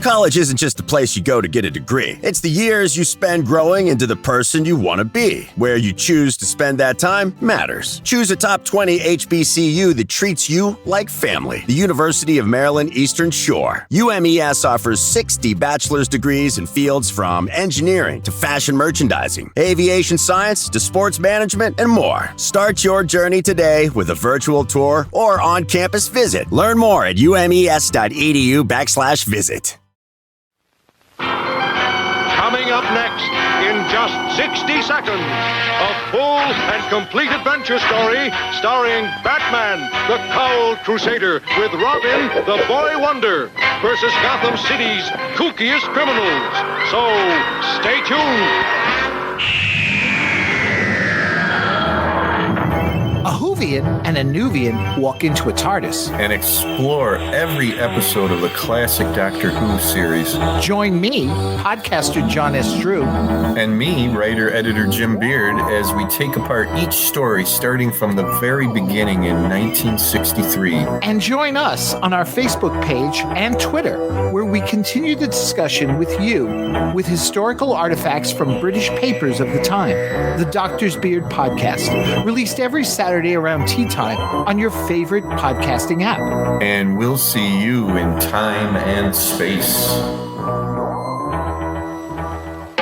College isn't just a place you go to get a degree. It's the years you spend growing into the person you want to be. Where you choose to spend that time matters. Choose a top 20 HBCU that treats you like family. The University of Maryland Eastern Shore. UMES offers 60 bachelor's degrees in fields from engineering to fashion merchandising, aviation science to sports management, and more. Start your journey today with a virtual tour or on-campus visit. Learn more at umes.edu/visit. Coming up next, in just 60 seconds, a full and complete adventure story starring Batman, the Cowled Crusader, with Robin, the Boy Wonder, versus Gotham City's kookiest criminals. So, stay tuned. A Whovian and a Nuvian walk into a TARDIS and explore every episode of the classic Doctor Who series. Join me, podcaster John S. Drew, and me, writer-editor Jim Beard, as we take apart each story starting from the very beginning in 1963. And join us on our Facebook page and Twitter, where we continue the discussion with you with historical artifacts from British papers of the time. The Doctor's Beard Podcast, released every Saturday around tea time on your favorite podcasting app. And we'll see you in time and space.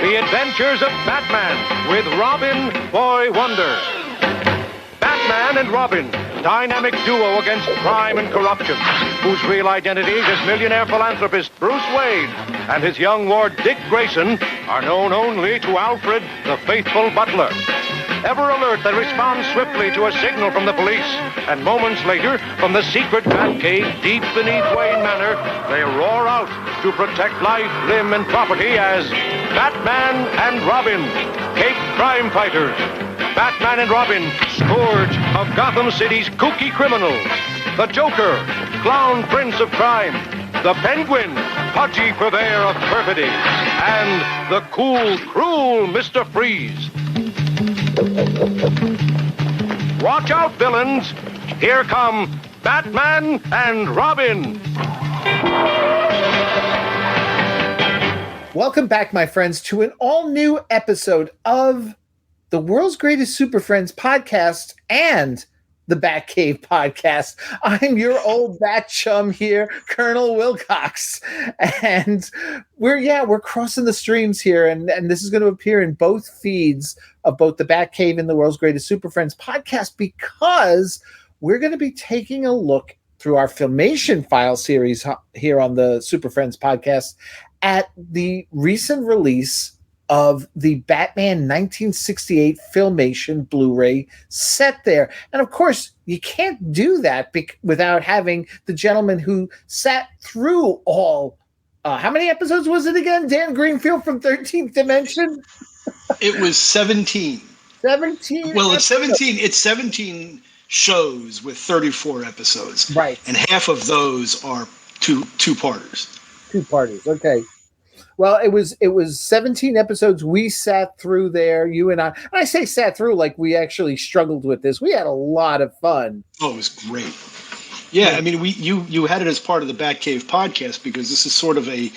The Adventures of Batman with Robin, Boy Wonder. Batman and Robin, dynamic duo against crime and corruption, whose real identities as millionaire philanthropist Bruce Wayne and his young ward Dick Grayson are known only to Alfred, the faithful butler. Ever alert, they respond swiftly to a signal from the police, and moments later, from the secret Batcave deep beneath Wayne Manor, they roar out to protect life, limb, and property as Batman and Robin, Cape Crime Fighters. Batman and Robin, scourge of Gotham City's kooky criminals. The Joker, clown prince of crime. The Penguin, pudgy purveyor of perfidy. And the cool, cruel Mr. Freeze. Watch out, villains. Here come Batman and Robin. Welcome back, my friends, to an all-new episode of the World's Greatest Super Friends podcast and the Batcave podcast. I'm your old bat chum here, Colonel Wilcox. And we're crossing the streams here, and this is going to appear in both feeds of both the Batcave and the World's Greatest Super Friends podcast, because we're going to be taking a look through our Filmation Files series here on the Super Friends podcast at the recent release of the Batman 1968 Filmation Blu-ray set there. And of course, you can't do that without having the gentleman who sat through all, how many episodes was it again? Dan Greenfield from 13th Dimension? It was 17. 17? Well, it's 17. It's 17 shows with 34 episodes. Right. And half of those are two-parters. Two-parters, okay. Well, it was 17 episodes we sat through there, you and I. And I say sat through like we actually struggled with this. We had a lot of fun. Oh, it was great. Yeah, I mean, you had it as part of the Batcave podcast because this is sort of a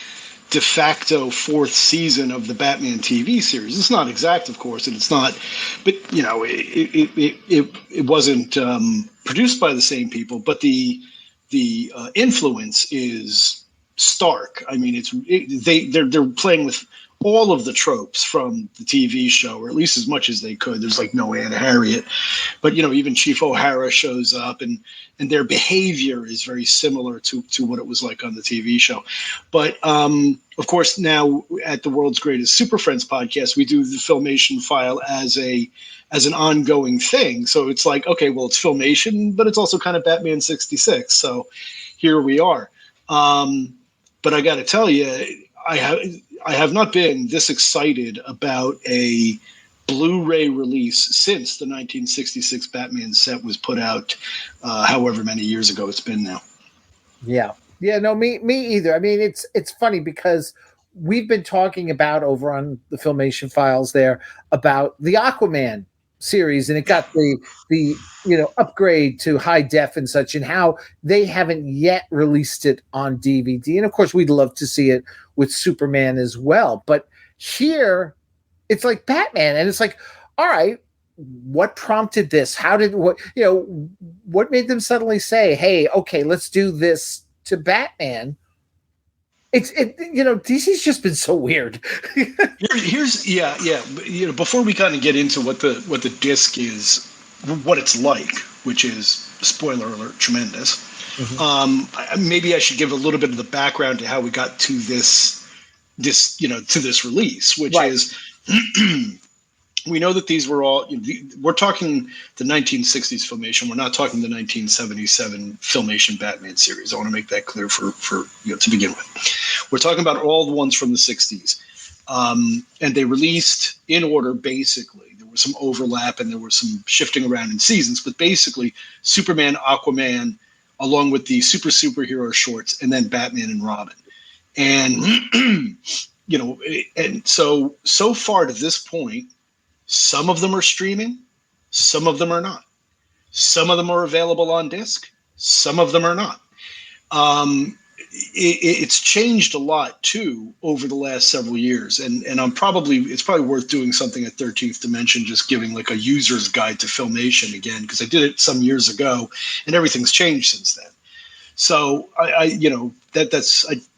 de facto fourth season of the Batman TV series. It's not exact, of course, and it's not, but you know, it wasn't produced by the same people, but the influence is stark. I mean, they're playing with all of the tropes from the TV show, or at least as much as they could. There's like no Aunt Harriet, but you know, even Chief O'Hara shows up, and their behavior is very similar to what it was like on the TV show. But of course, now at the World's Greatest Super Friends podcast, we do the Filmation File as an ongoing thing. So it's like, okay, well, it's Filmation, but it's also kind of Batman 66. So here we are. But I got to tell you, I have not been this excited about a Blu-ray release since the 1966 Batman set was put out, however many years ago it's been now. Yeah, no, me either. I mean, it's funny because we've been talking about over on the Filmation Files there about the Aquaman series, and it got the upgrade to high def and such, and how they haven't yet released it on DVD. And of course, we'd love to see it with Superman as well. But here, it's like Batman, and it's like, all right, what prompted this? What made them suddenly say, hey, okay, let's do this to Batman? DC's just been so weird. Before we kind of get into what the disc is, what it's like, which is, spoiler alert, tremendous. Mm-hmm. Maybe I should give a little bit of the background to how we got to this release, which is we know that these were all, we're talking the 1960s Filmation. We're not talking the 1977 Filmation Batman series. I want to make that clear for to begin with. We're talking about all the ones from the 60s. And they released in order, basically. There was some overlap and there was some shifting around in seasons, but basically Superman, Aquaman, along with the superhero shorts, and then Batman and Robin. And, and so far to this point, some of them are streaming, some of them are not. Some of them are available on disc, some of them are not. It's changed a lot too over the last several years, and it's probably worth doing something at 13th Dimension, just giving like a user's guide to Filmation again, because I did it some years ago, and everything's changed since then. So I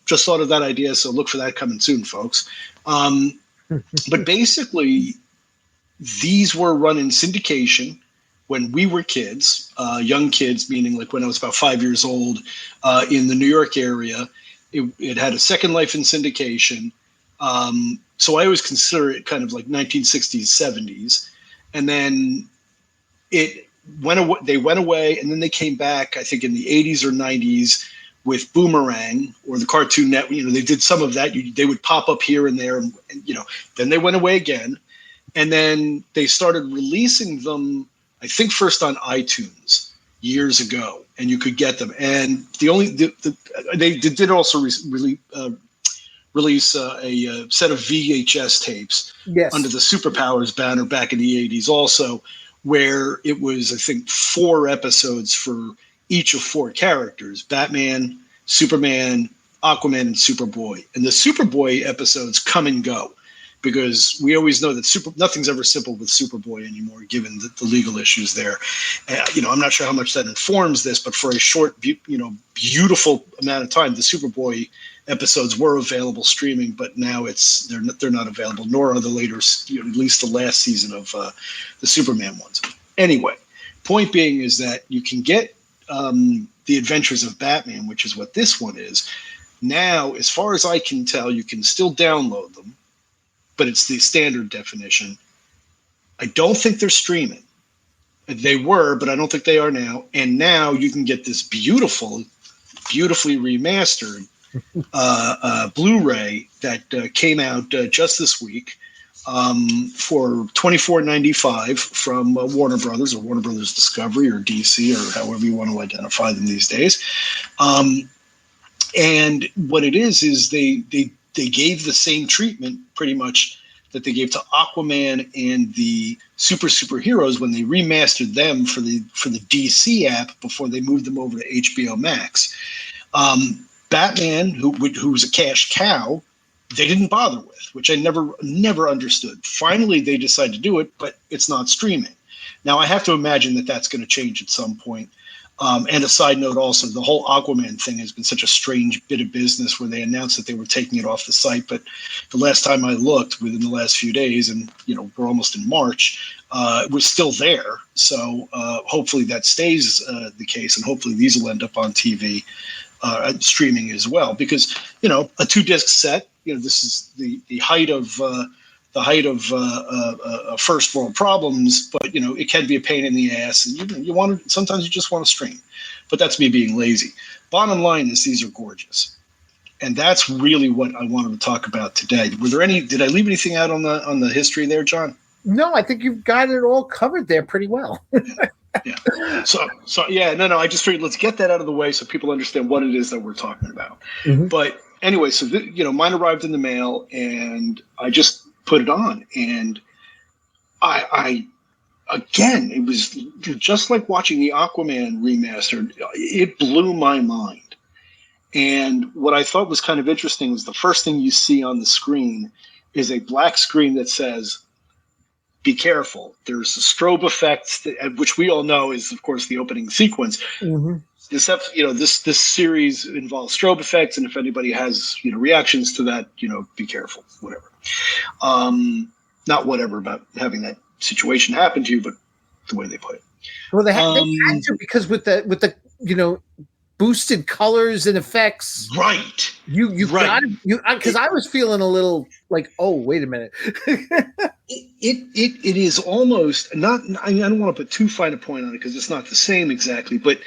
just thought of that idea, so look for that coming soon, folks. But basically, these were run in syndication when we were kids, young kids, meaning like when I was about 5 years old, in the New York area. It had a second life in syndication. So I always consider it kind of like 1960s, 70s. And then they went away, and then they came back, I think in the 80s or 90s, with Boomerang or the Cartoon Network. They did some of that. They would pop up here and there, and then they went away again. And then they started releasing them, I think first on iTunes years ago, and you could get them. And they did also release a set of VHS tapes under the Superpowers banner back in the 80s also, where it was, I think, 4 episodes for each of 4 characters: Batman, Superman, Aquaman, and Superboy. And the Superboy episodes come and go, because we always know that nothing's ever simple with Superboy anymore, given the legal issues there. I'm not sure how much that informs this, but for a short, beautiful amount of time, the Superboy episodes were available streaming, but now they're not available, nor are the later, at least the last season of the Superman ones. Anyway, point being is that you can get The Adventures of Batman, which is what this one is. Now, as far as I can tell, you can still download them, but it's the standard definition. I don't think they're streaming. They were, but I don't think they are now. And now you can get this beautifully remastered Blu-ray that came out just this week for $24.95 from Warner Brothers, or Warner Brothers Discovery, or DC, or however you want to identify them these days. And what it is they gave the same treatment pretty much that they gave to Aquaman and the superheroes when they remastered them for the DC app before they moved them over to HBO Max. Batman, who's a cash cow, they didn't bother with, which I never understood. Finally, they decided to do it, but it's not streaming. Now, I have to imagine that that's going to change at some point. And a side note also, the whole Aquaman thing has been such a strange bit of business where they announced that they were taking it off the site. But the last time I looked, within the last few days, and we're almost in March, it was still there. So hopefully that stays the case, and hopefully these will end up on TV streaming as well. Because, a 2-disc set, this is the height of first world problems, but it can be a pain in the ass, and sometimes you just want to stream. But that's me being lazy. Bottom line is, these are gorgeous, and that's really what I wanted to talk about today. Did I leave anything out on the history there, John? No, I think you've got it all covered there pretty well. Yeah. So yeah, no. I just figured, let's get that out of the way so people understand what it is that we're talking about. Mm-hmm. But anyway, so mine arrived in the mail, and I just put it on, and I again, it was just like watching the Aquaman remastered. It blew my mind. And what I thought was kind of interesting was the first thing you see on the screen is a black screen that says, be careful. There's a strobe effect, which we all know is, of course, the opening sequence. Mm-hmm. This series involves strobe effects, and if anybody has reactions to that, be careful. Whatever. Not whatever about having that situation happen to you, but the way they put it. Well, they had to, because with the boosted colors and effects, right? You right. Because I was feeling a little like, oh, wait a minute. It is almost not. I don't want to put too fine a point on it because it's not the same exactly. But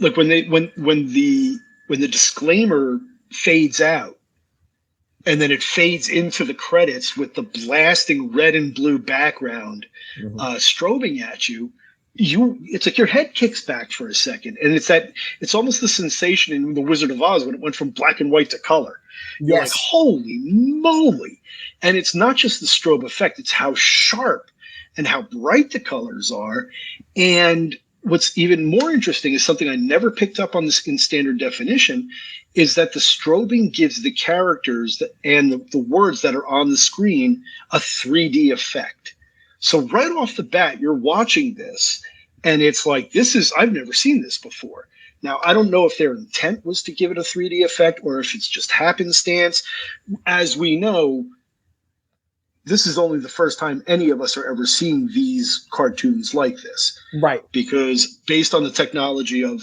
look, when the disclaimer fades out, and then it fades into the credits with the blasting red and blue background, strobing at you. It's like your head kicks back for a second, and it's almost the sensation in The Wizard of Oz when it went from black and white to color. You're like, holy moly. And it's not just the strobe effect, it's how sharp and how bright the colors are. And what's even more interesting is something I never picked up on this in standard definition, is that the strobing gives the characters and the words that are on the screen a 3D effect. So right off the bat, you're watching this, and it's like, I've never seen this before. Now, I don't know if their intent was to give it a 3D effect or if it's just happenstance. As we know, this is only the first time any of us are ever seeing these cartoons like this. Right. Because based on the technology of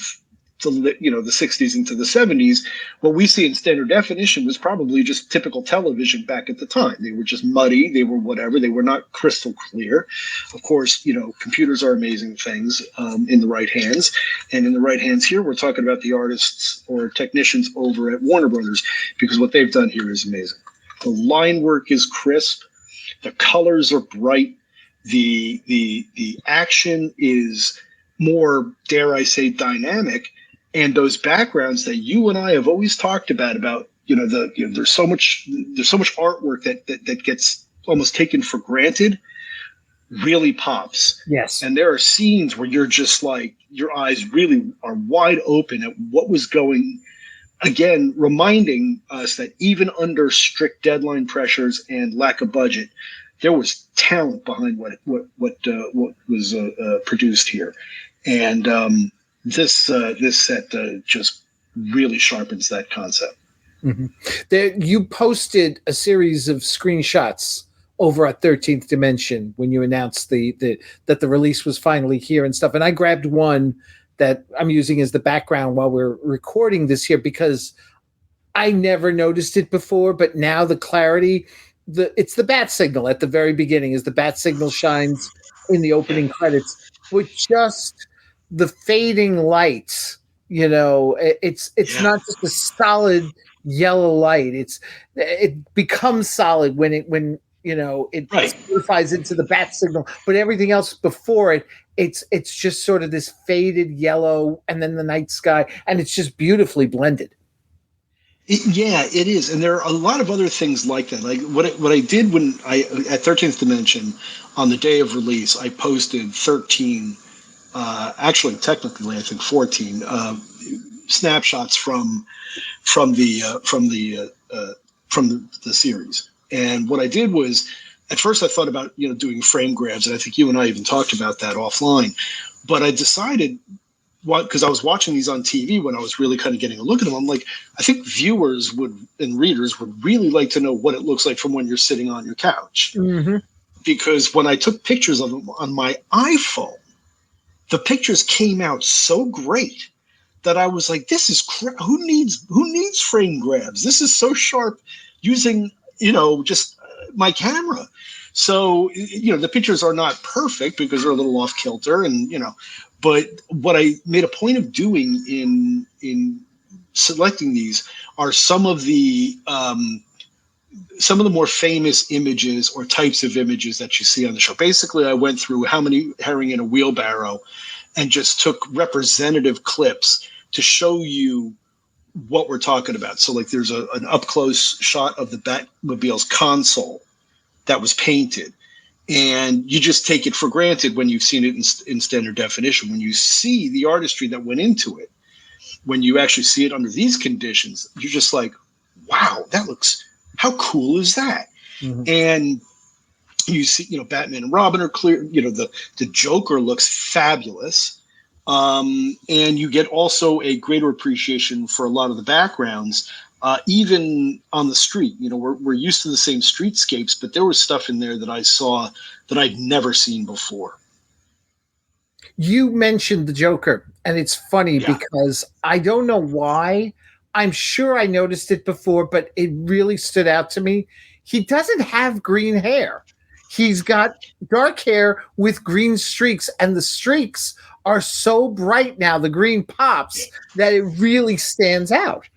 the 60s into the 70s, what we see in standard definition was probably just typical television back at the time. They were just muddy. They were whatever. They were not crystal clear. Of course, computers are amazing things in the right hands. And in the right hands here, we're talking about the artists or technicians over at Warner Brothers, because what they've done here is amazing. The line work is crisp. The colors are bright. The action is more, dare I say, dynamic. And those backgrounds that you and I have always talked about, there's so much artwork that gets almost taken for granted, really pops. Yes. And there are scenes where you're just like, your eyes really are wide open at what was going. Again, reminding us that even under strict deadline pressures and lack of budget, there was talent behind what was produced here, and this set just really sharpens that concept. Mm-hmm. You posted a series of screenshots over at 13th Dimension when you announced that the release was finally here and stuff, and I grabbed one that I'm using as the background while we're recording this here, because I never noticed it before, but now the clarity, it's the bat signal at the very beginning as the bat signal shines in the opening credits with just the fading lights. It's not just a solid yellow light. It becomes solid when it solidifies into the bat signal, but everything else before it, it's just sort of this faded yellow, and then the night sky, and it's just beautifully blended. It is, and there are a lot of other things like that. Like what I did when at 13th Dimension on the day of release, I posted 13, actually technically I think 14 snapshots from the series. And what I did was, at first I thought about doing frame grabs, and I think you and I even talked about that offline. But I decided, because I was watching these on TV when I was really kind of getting a look at them, I'm like, I think viewers and readers would really like to know what it looks like from when you're sitting on your couch. Mm-hmm. Because when I took pictures of them on my iPhone, the pictures came out so great that I was like, this is who needs frame grabs? This is so sharp using just my camera. So the pictures are not perfect because they're a little off kilter, and but what I made a point of doing in selecting these are some of the more famous images or types of images that you see on the show. Basically, I went through how many herring in a wheelbarrow and just took representative clips to show you what we're talking about. So like there's an up close shot of the Batmobile's console that was painted. And you just take it for granted when you've seen it in standard definition. When you see the artistry that went into it, when you actually see it under these conditions, you're just like, wow, how cool is that? Mm-hmm. And you see, Batman and Robin are clear. The Joker looks fabulous. And you get also a greater appreciation for a lot of the backgrounds, even on the street. We're used to the same streetscapes, but there was stuff in there that I saw that I'd never seen before. You mentioned the Joker, and it's funny because I don't know why. I'm sure I noticed it before, but it really stood out to me. He doesn't have green hair. He's got dark hair with green streaks, and the streaks are so bright now, the green pops, that it really stands out.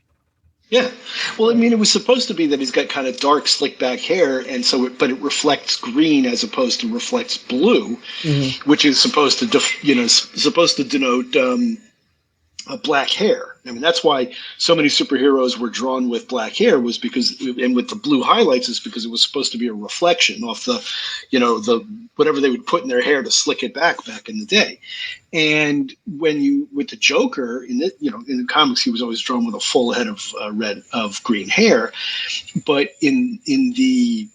Yeah. Well, I mean, it was supposed to be that he's got kind of dark, slick back hair, but it reflects green as opposed to reflects blue, mm-hmm. which is supposed to denote black hair. I mean, that's why so many superheroes were drawn with black hair, and with the blue highlights is because it was supposed to be a reflection off the whatever they would put in their hair to slick it back in the day. And with the Joker in the comics, he was always drawn with a full head of green hair, but in the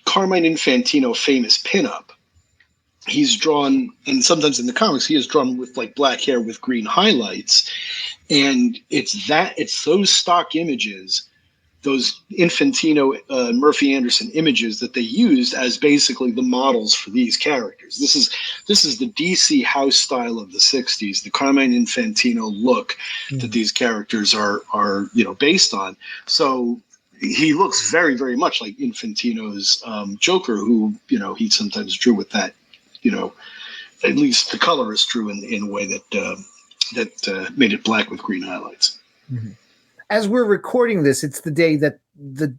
Carmine Infantino famous pinup, he's drawn, and sometimes in the comics, he is drawn with like black hair with green highlights. And it's those stock images, those Infantino, Murphy Anderson images that they used as basically the models for these characters. This is the DC house style of the 60s, the Carmine Infantino look that these characters are based on. So he looks very, very much like Infantino's Joker, who, he sometimes drew with that, at least the colorist drew in a way that made it black with green highlights. Mm-hmm. As we're recording this, it's the day that the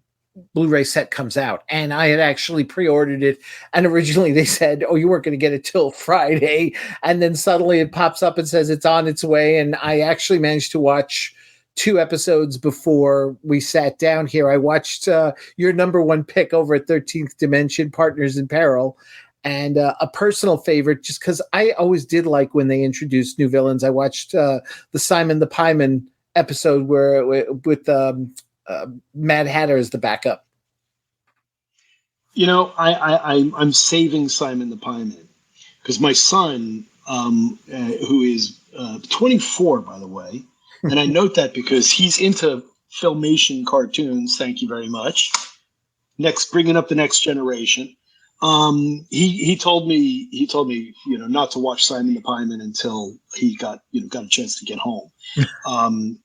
Blu-ray set comes out, and I had actually pre-ordered it, and originally they said, you weren't going to get it till Friday, and then suddenly it pops up and says it's on its way, and I actually managed to watch 2 episodes before we sat down here. I watched your number one pick over at 13th Dimension, Partners in Peril, and a personal favorite, just because I always did like when they introduced new villains. I watched the Simon the Pieman episode with Mad Hatter as the backup. I'm saving Simon the Pieman because my son, who is 24, by the way, and I note that because he's into Filmation cartoons. Thank you very much. Bringing up the next generation. He told me, not to watch Simon the Pieman until he got a chance to get home.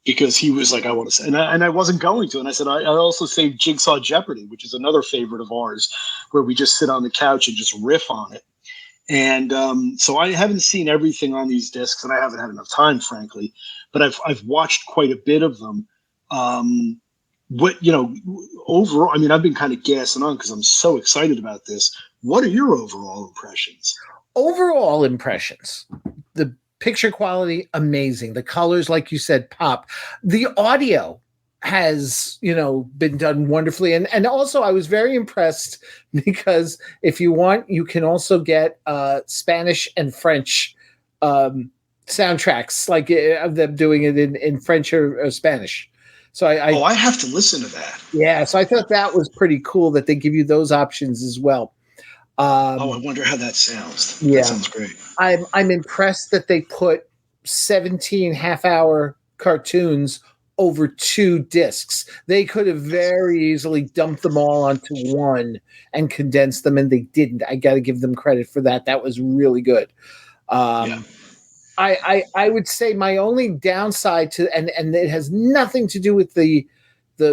Because he was like, I want to, and I wasn't going to. And I said, I also saved Jigsaw Jeopardy, which is another favorite of ours, where we just sit on the couch and just riff on it. And so I haven't seen everything on these discs, and I haven't had enough time, frankly, but I've watched quite a bit of them. Overall, I mean, I've been kind of gassing on because I'm so excited about this. What are your overall impressions? Overall impressions. The picture quality, amazing. The colors, like you said, pop. The audio has, been done wonderfully. And also I was very impressed because if you want, you can also get Spanish and French soundtracks, like of them doing it in French or Spanish. So I have to listen to that. Yeah, so I thought that was pretty cool that they give you those options as well. I wonder how that sounds. Yeah. That sounds great. I'm impressed that they put 17 half-hour cartoons over 2 discs. They could have very easily dumped them all onto one and condensed them, and they didn't. I got to give them credit for that. That was really good. Yeah. I would say my only downside to and it has nothing to do with the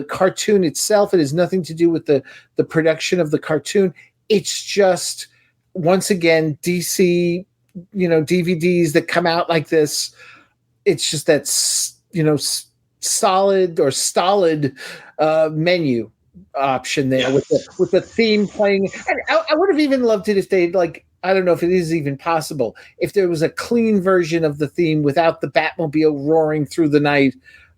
cartoon itself. It has nothing to do with the production of the cartoon. It's just, once again, DC, DVDs that come out like this. It's just that, solid or stolid menu option there with the theme playing. And I would have even loved it if they'd I don't know if it is even possible, if there was a clean version of the theme without the Batmobile roaring through the night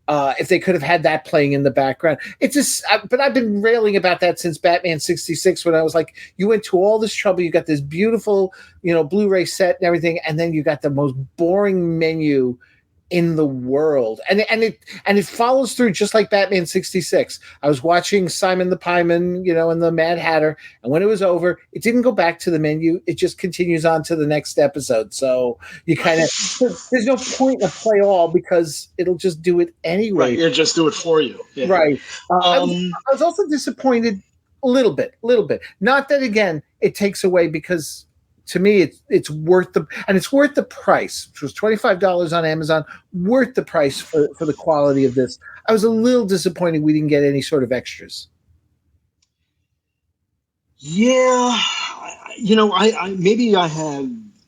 If they could have had that playing in the background, it's just. But I've been railing about that since Batman '66, when I was like, you went to all this trouble, you got this beautiful, Blu-ray set and everything, and then you got the most boring menu in the world, and it follows through just like Batman '66. I was watching Simon the Pieman, and the Mad Hatter, and when it was over, it didn't go back to the menu. It just continues on to the next episode. So you kind of there's no point in play all because it'll just do it anyway. Right, it'll just do it for you. Yeah. Right. I was also disappointed a little bit. Not that again it takes away, because to me, it's worth the price, which was $25 on Amazon, worth the price for the quality of this. I was a little disappointed we didn't get any sort of extras. Yeah,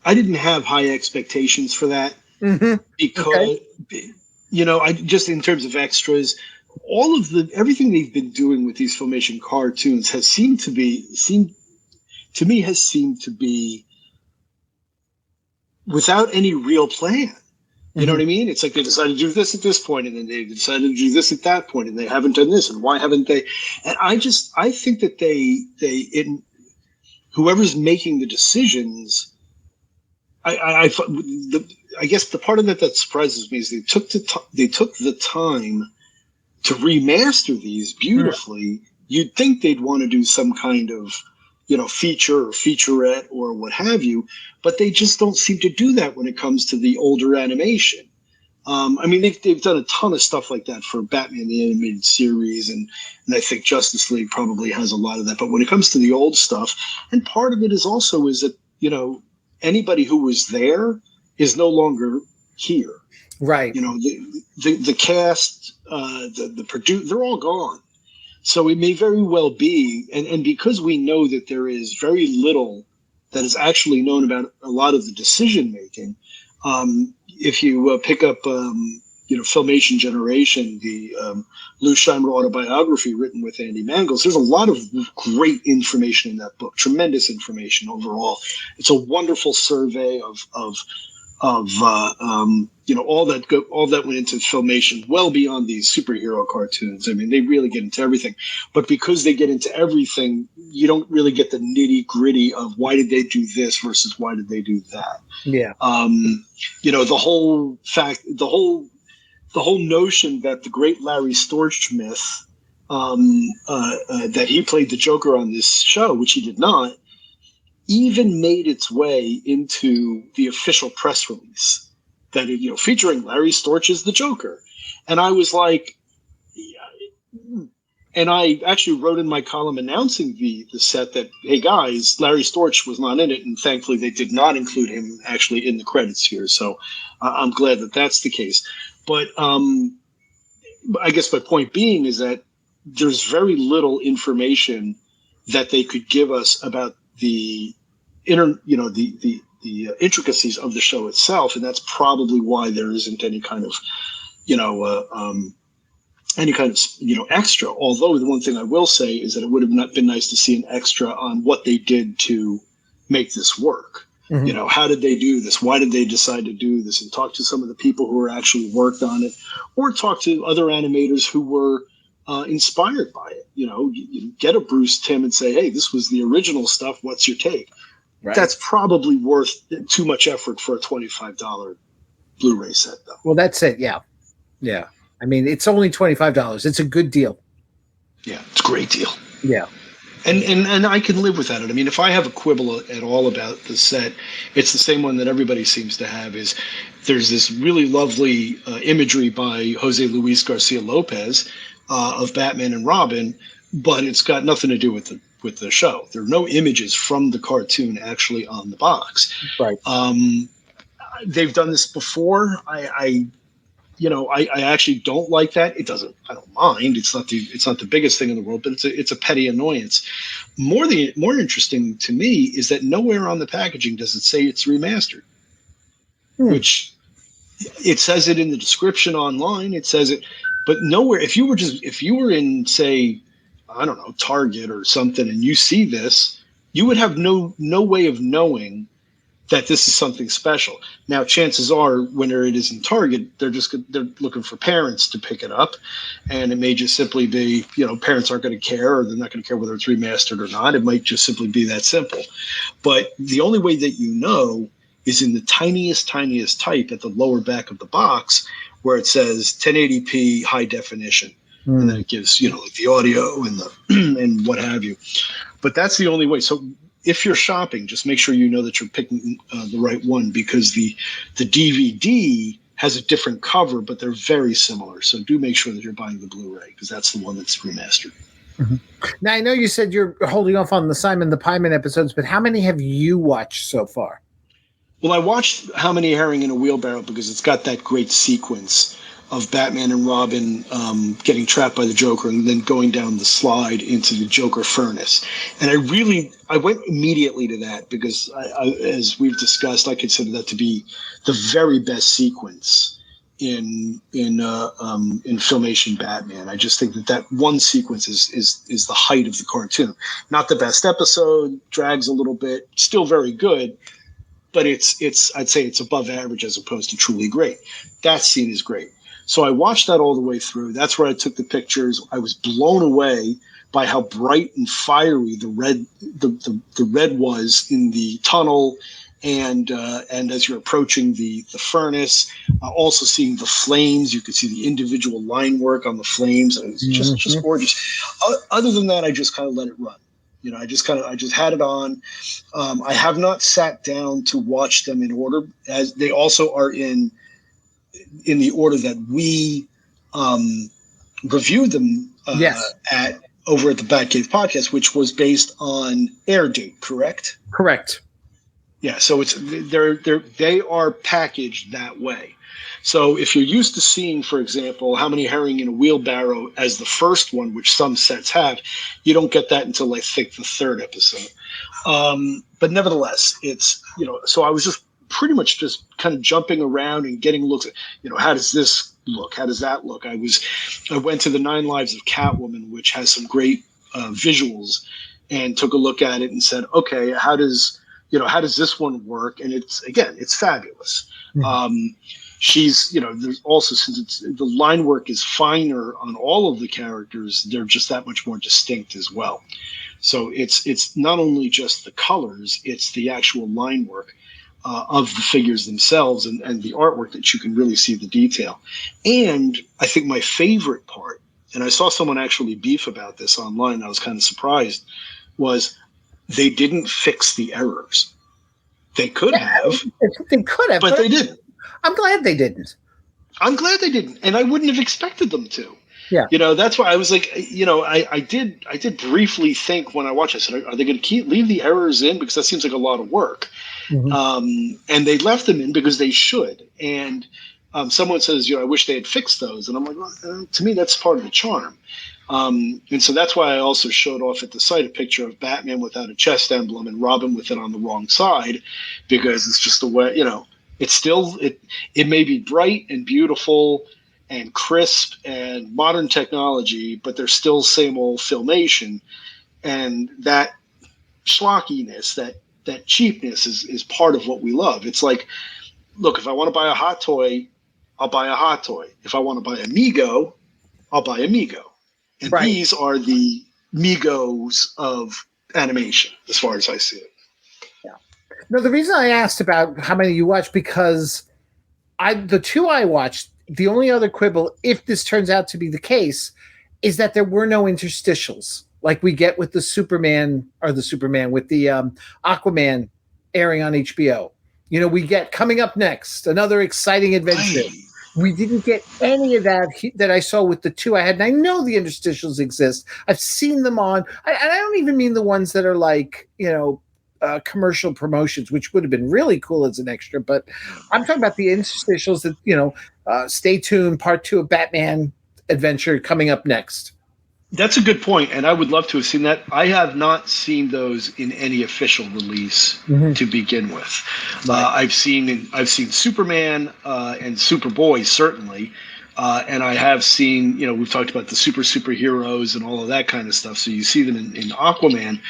I didn't have high expectations for that, because I just, in terms of extras, everything they've been doing with these Filmation cartoons has seemed to be without any real plan. You know what I mean? It's like they decided to do this at this point, and then they decided to do this at that point, and they haven't done this, and why haven't they? And I think that whoever's making the decisions, I guess the part of it that surprises me is they took the time to remaster these beautifully. You'd think they'd want to do some kind of feature or featurette or what have you, but they just don't seem to do that when it comes to the older animation. They've done a ton of stuff like that for Batman the Animated Series, and I think Justice League probably has a lot of that. But when it comes to the old stuff, and part of it is that anybody who was there is no longer here. Right. The cast, the producer, they're all gone. So it may very well be, and because we know that there is very little that is actually known about a lot of the decision making, if you pick up, Filmation Generation, the Lou Scheimer autobiography written with Andy Mangels, there's a lot of great information in that book, tremendous information overall. It's a wonderful survey of all that went into Filmation, well beyond these superhero cartoons. I mean, they really get into everything, but because they get into everything, you don't really get the nitty gritty of why did they do this versus why did they do that. Yeah. The whole notion that the great Larry Storch myth, that he played the Joker on this show, which he did not, even made its way into the official press release that featuring Larry Storch as the Joker. And I was like, and I actually wrote in my column announcing the set that, hey guys, Larry Storch was not in it, and thankfully they did not include him actually in the credits here. So I'm glad that that's the case. But I guess my point being is that there's very little information that they could give us about the intricacies of the show itself, and that's probably why there isn't any kind of extra. Although the one thing I will say is that it would have not been nice to see an extra on what they did to make this work. Mm-hmm. How did they do this? Why did they decide to do this? And talk to some of the people who actually worked on it, or talk to other animators who were inspired by it. You get a Bruce Timm and say, hey, this was the original stuff. What's your take? Right. That's probably worth too much effort for a $25 Blu-ray set, though. Well, that's it. Yeah. Yeah. I mean, it's only $25. It's a good deal. Yeah, it's a great deal. Yeah. And I can live with that. I mean, if I have a quibble at all about the set, it's the same one that everybody seems to have, is there's this really lovely imagery by Jose Luis Garcia Lopez of Batman and Robin, but it's got nothing to do with the show. There are no images from the cartoon actually on the box. Right. They've done this before. I actually don't like that. I don't mind. It's not the biggest thing in the world, but it's a petty annoyance. More interesting to me is that nowhere on the packaging does it say it's remastered, which it says it in the description online. It says it, but nowhere. If you were in, say, I don't know, Target or something, and you see this, you would have no way of knowing that this is something special. Now, chances are, when it is in Target, they're looking for parents to pick it up, and it may just simply be, parents aren't going to care, or they're not going to care whether it's remastered or not. It might just simply be that simple. But the only way that is in the tiniest type at the lower back of the box, where it says 1080p high definition, and then it gives like the audio and the and what have you. But that's the only way. So if you're shopping, just make sure that you're picking the right one, because the DVD has a different cover, but they're very similar. So do make sure that you're buying the Blu-ray, because that's the one that's remastered. Mm-hmm. Now, I know you said you're holding off on the Simon the Pieman episodes, but how many have you watched so far? Well, I watched How Many Herring in a Wheelbarrow because it's got that great sequence of Batman and Robin getting trapped by the Joker and then going down the slide into the Joker furnace. And I went immediately to that because, as we've discussed, I consider that to be the very best sequence in Filmation Batman. I just think that one sequence is the height of the cartoon. Not the best episode, drags a little bit, still very good, but I'd say it's above average as opposed to truly great. That scene is great. So I watched that all the way through. That's where I took the pictures. I was blown away by how bright and fiery the red was in the tunnel, and as you're approaching the furnace, also seeing the flames. You could see the individual line work on the flames, and it was just gorgeous. Other than that, I just kind of let it run. I just had it on. I have not sat down to watch them in order, as they also are in the order that we reviewed them over at the Batcave Podcast, which was based on air date, correct? Correct. Yeah, so they are packaged that way. So if you're used to seeing, for example, How Many Herring in a Wheelbarrow as the first one, which some sets have, you don't get that until I think the third episode. But nevertheless, it's, so I was just pretty much just kind of jumping around and getting looks at, how does this look? How does that look? I went to the 9 Lives of Catwoman, which has some great visuals, and took a look at it and said, okay, how does this one work? And it's fabulous. Mm-hmm. She's, there's also, since the line work is finer on all of the characters, they're just that much more distinct as well. So it's not only just the colors, it's the actual line work of the figures themselves and the artwork that you can really see the detail. And I think my favorite part, and I saw someone actually beef about this online, I was kind of surprised, was they didn't fix the errors. They could have. They could have. But they didn't. I'm glad they didn't. And I wouldn't have expected them to. Yeah. That's why I was like, I did briefly think when I watched it, I said, are they going to leave the errors in? Because that seems like a lot of work. Mm-hmm. And they left them in because they should. And someone says, I wish they had fixed those. And I'm like, well, to me, that's part of the charm. And so that's why I also showed off at the site a picture of Batman without a chest emblem and Robin with it on the wrong side, because it's just the way, it's still, it may be bright and beautiful and crisp and modern technology, but they're still same old Filmation. And that schlockiness, that cheapness is part of what we love. It's like, look, if I want to buy a hot toy, I'll buy a hot toy. If I want to buy a Mego, I'll buy a Mego. And right. These are the Megos of animation, as far as I see it. Yeah. No, the reason I asked about how many you watched, because the 2 I watched, the only other quibble, if this turns out to be the case, is that there were no interstitials like we get with the Superman with the Aquaman airing on HBO. We get coming up next, another exciting adventure. Right. We didn't get any of that I saw with the 2 I had. And I know the interstitials exist. I've seen them on. And I don't even mean the ones that are like, commercial promotions, which would have been really cool as an extra. But I'm talking about the interstitials that, stay tuned, part 2 of Batman Adventure coming up next. That's a good point, and I would love to have seen that. I have not seen those in any official release to begin with. Right. I've seen Superman and Superboy, certainly. And I have seen, we've talked about the superheroes and all of that kind of stuff. So you see them in Aquaman,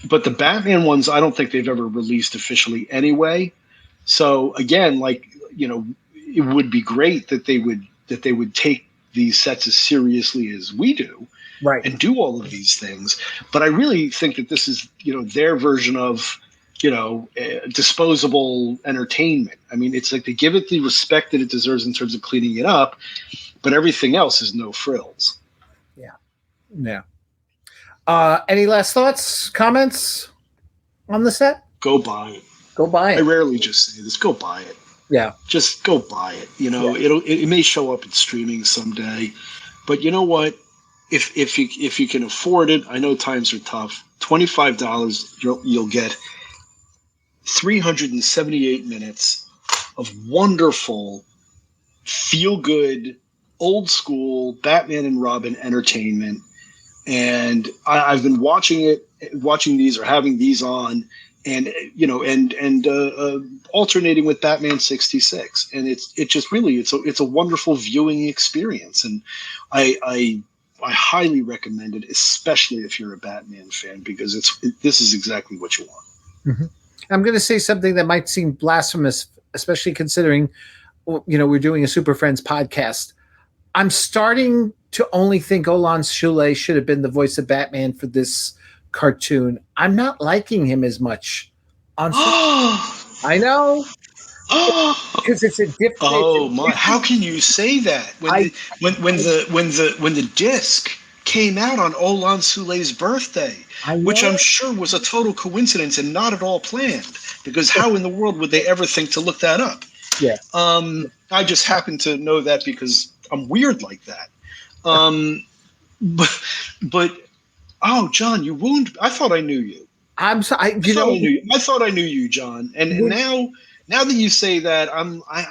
but the Batman ones, I don't think they've ever released officially anyway. So again, it would be great that they would take these sets as seriously as we do, right, and do all of these things. But I really think that this is, their version of, disposable entertainment. I mean, it's like they give it the respect that it deserves in terms of cleaning it up, but everything else is no frills. Yeah. Any last thoughts, comments on the set? Go buy it. Go buy it. I rarely just say this. Go buy it. Yeah. Just go buy it. It may show up in streaming someday, but you know what? If you can afford it, I know times are tough. $25, you'll get 378 minutes of wonderful, feel-good, old-school Batman and Robin entertainment. And I've been watching these or having these on, and alternating with Batman 66, and it's a wonderful viewing experience, and I highly recommend it, especially if you're a Batman fan, because this is exactly what you want. Mm-hmm. I'm going to say something that might seem blasphemous, especially considering, we're doing a Super Friends podcast. I'm starting to only think Olan Shule should have been the voice of Batman for this cartoon. I'm not liking him as much. I know. Because it's a different. Oh my! How can you say that when the disc came out on Olan Sule's birthday, which I'm sure was a total coincidence and not at all planned? Because how in the world would they ever think to look that up? Yeah. I just happen to know that because I'm weird like that. But oh, John, you wound. I thought I knew you. I'm sorry. I thought I knew you, John. And now that you say that, I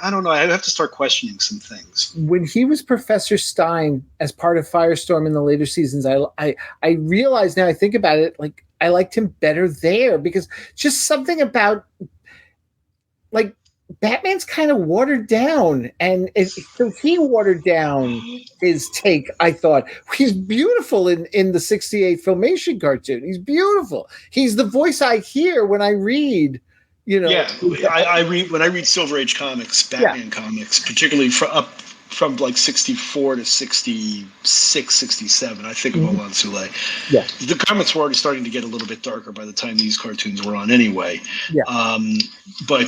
don't know. I have to start questioning some things. When he was Professor Stein as part of Firestorm in the later seasons, I realize now I think about it, like I liked him better there, because just something about like Batman's kind of watered down, and so he watered down his take. I thought he's beautiful in the '68 Filmation cartoon. He's beautiful. He's the voice I hear when I read. I read when I read Silver Age comics, Batman comics, particularly from like 64 to 66, 67. I think of Olan Sule. Yeah, the comics were already starting to get a little bit darker by the time these cartoons were on, anyway. Yeah. When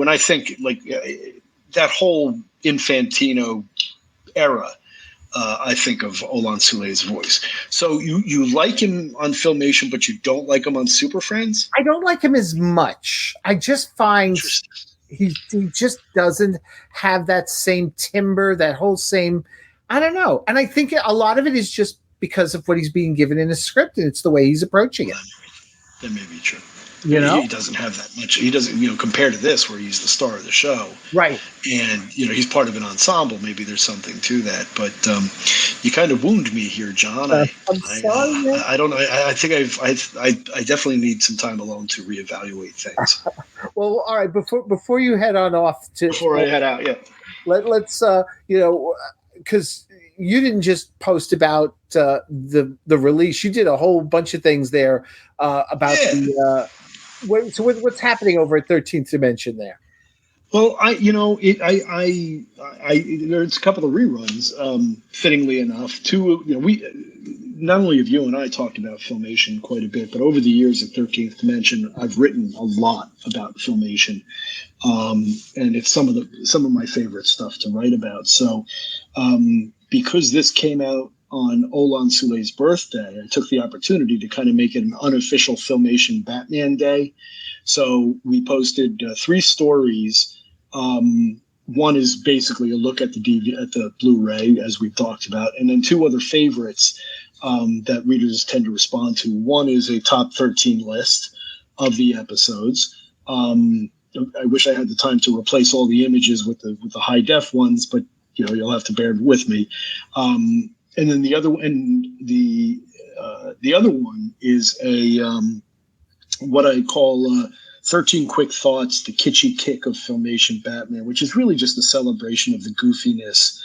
I think like that whole Infantino era, I think of Olan Sule's voice. So you like him on Filmation, but you don't like him on Super Friends? I don't like him as much. I just find he just doesn't have that same timbre, that whole same, I don't know. And I think a lot of it is just because of what he's being given in his script, and it's the way he's approaching it. That may be true. He doesn't have that much. He doesn't, compared to this, where he's the star of the show, right? And he's part of an ensemble. Maybe there's something to that. But you kind of wound me here, John. I'm sorry. I don't know. I think I definitely need some time alone to reevaluate things. Well, all right. Before you head on off I head out, let's because you didn't just post about the release. You did a whole bunch of things there about the. What's happening over at 13th Dimension there? Well, there's a couple of reruns, fittingly enough. We not only have you and I talked about Filmation quite a bit, but over the years at 13th Dimension, I've written a lot about Filmation, and it's some of my favorite stuff to write about. So, because this came out on Olan Sule's birthday, I took the opportunity to kind of make it an unofficial Filmation Batman Day. So we posted 3 stories. One is basically a look at the Blu-ray, as we've talked about, and then 2 other favorites that readers tend to respond to. One is a top 13 list of the episodes. I wish I had the time to replace all the images with the high def ones, but you'll have to bear with me. And then the other one is a what I call 13 Quick Thoughts, the kitschy kick of Filmation Batman, which is really just a celebration of the goofiness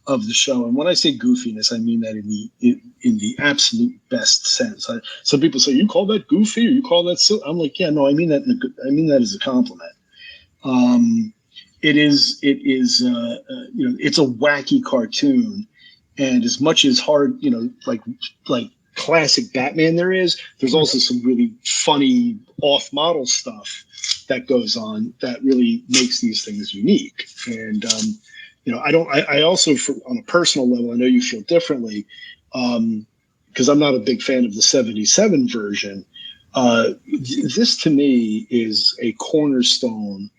of the show. And when I say goofiness, I mean that in the absolute best sense. Some people say, you call that goofy or you call that silly? I'm like, yeah, no, I mean that as a compliment. It is it's a wacky cartoon, and as much as hard, like classic Batman there's also some really funny off-model stuff that goes on that really makes these things unique. And I also, on a personal level, I know you feel differently, because I'm not a big fan of the 77 version. This to me is a cornerstone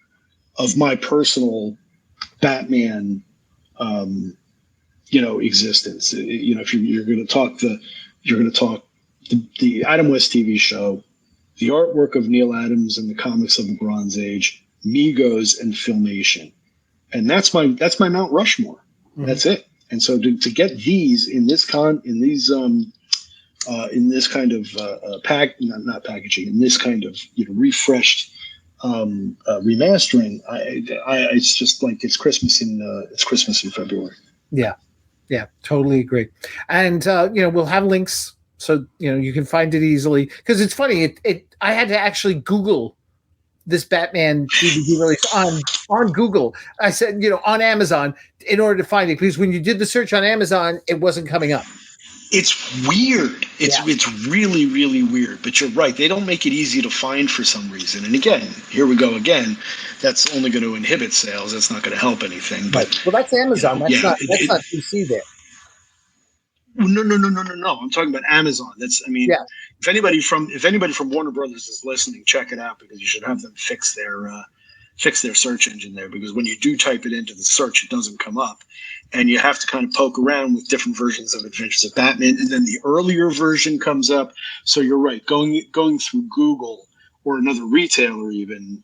of my personal Batman, existence. If you're going to talk the Adam West TV show, the artwork of Neil Adams and the comics of the Bronze Age, Migos, and Filmation, and that's my Mount Rushmore. Mm-hmm. That's it. And so to get these in this kind of not packaging, in this kind of refreshed remastering, it's just like it's Christmas in February. Yeah, totally agree. And we'll have links so you can find it easily, because it's funny. I had to actually Google this Batman DVD release on Google. I said, on Amazon, in order to find it, because when you did the search on Amazon, it wasn't coming up. It's weird. It's really, really weird. But you're right. They don't make it easy to find for some reason. And again, here we go again. That's only going to inhibit sales. That's not going to help anything. But well, that's Amazon. That's not DC there. No. I'm talking about Amazon. If anybody from Warner Brothers is listening, check it out, because you should have them fix their search engine there, because when you do type it into the search, it doesn't come up, and you have to kind of poke around with different versions of Adventures of Batman, and then the earlier version comes up. So you're right, going through Google or another retailer even,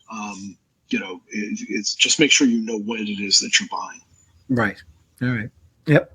it's just make sure you know what it is that you're buying. Right. All right. Yep.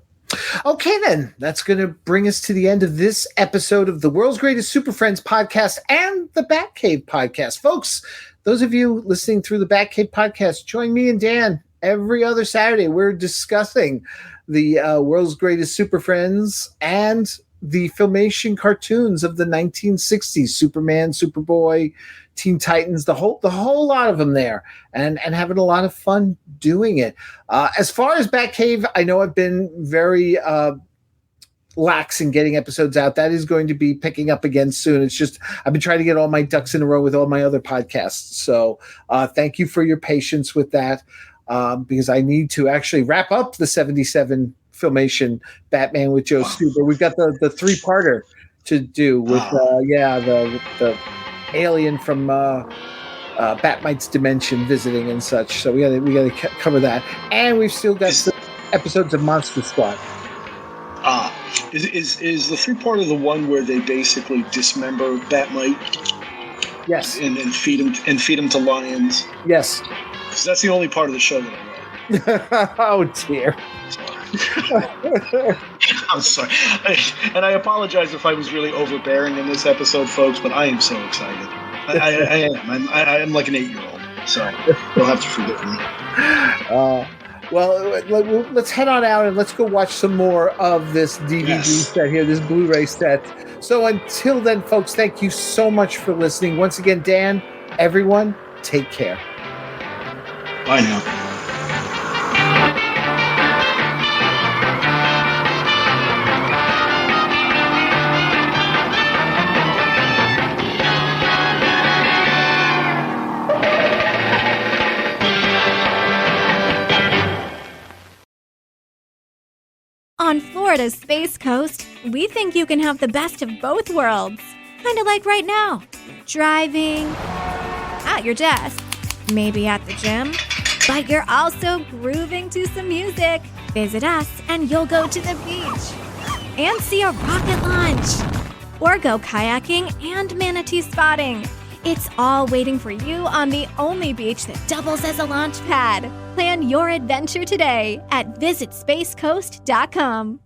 Okay, then. That's going to bring us to the end of this episode of the World's Greatest Super Friends podcast and the Batcave podcast. Folks, those of you listening through the Batcave podcast, join me and Dan every other Saturday. We're discussing the World's Greatest Super Friends and the Filmation cartoons of the 1960s, Superman, Superboy, Teen Titans, the whole lot of them there, and having a lot of fun doing it. As far as Batcave, I know I've been very lax in getting episodes out. That is going to be picking up again soon. It's just I've been trying to get all my ducks in a row with all my other podcasts. So thank you for your patience with that, because I need to actually wrap up the 77 Filmation Batman with Joe Stuber. We've got the 3-parter to do with the alien from Batmite's dimension visiting and such. So we got to cover that, and we've still got some episodes of Monster Squad. Is the 3-parter the one where they basically dismember Batmite? Yes, and feed him to lions. Yes, because that's the only part of the show that I like. Oh dear. I'm sorry. And I apologize if I was really overbearing in this episode, folks, but I am so excited. I am. I'm like an 8-year-old, so you'll have to forgive me. Well, let's head on out and let's go watch some more of this DVD set here, this Blu-ray set. So until then, folks, thank you so much for listening. Once again, Dan, everyone, take care. Bye now. On Florida's Space Coast, we think you can have the best of both worlds. Kind of like right now. Driving, at your desk, maybe at the gym, but you're also grooving to some music. Visit us and you'll go to the beach and see a rocket launch. Or go kayaking and manatee spotting. It's all waiting for you on the only beach that doubles as a launch pad. Plan your adventure today at visitspacecoast.com.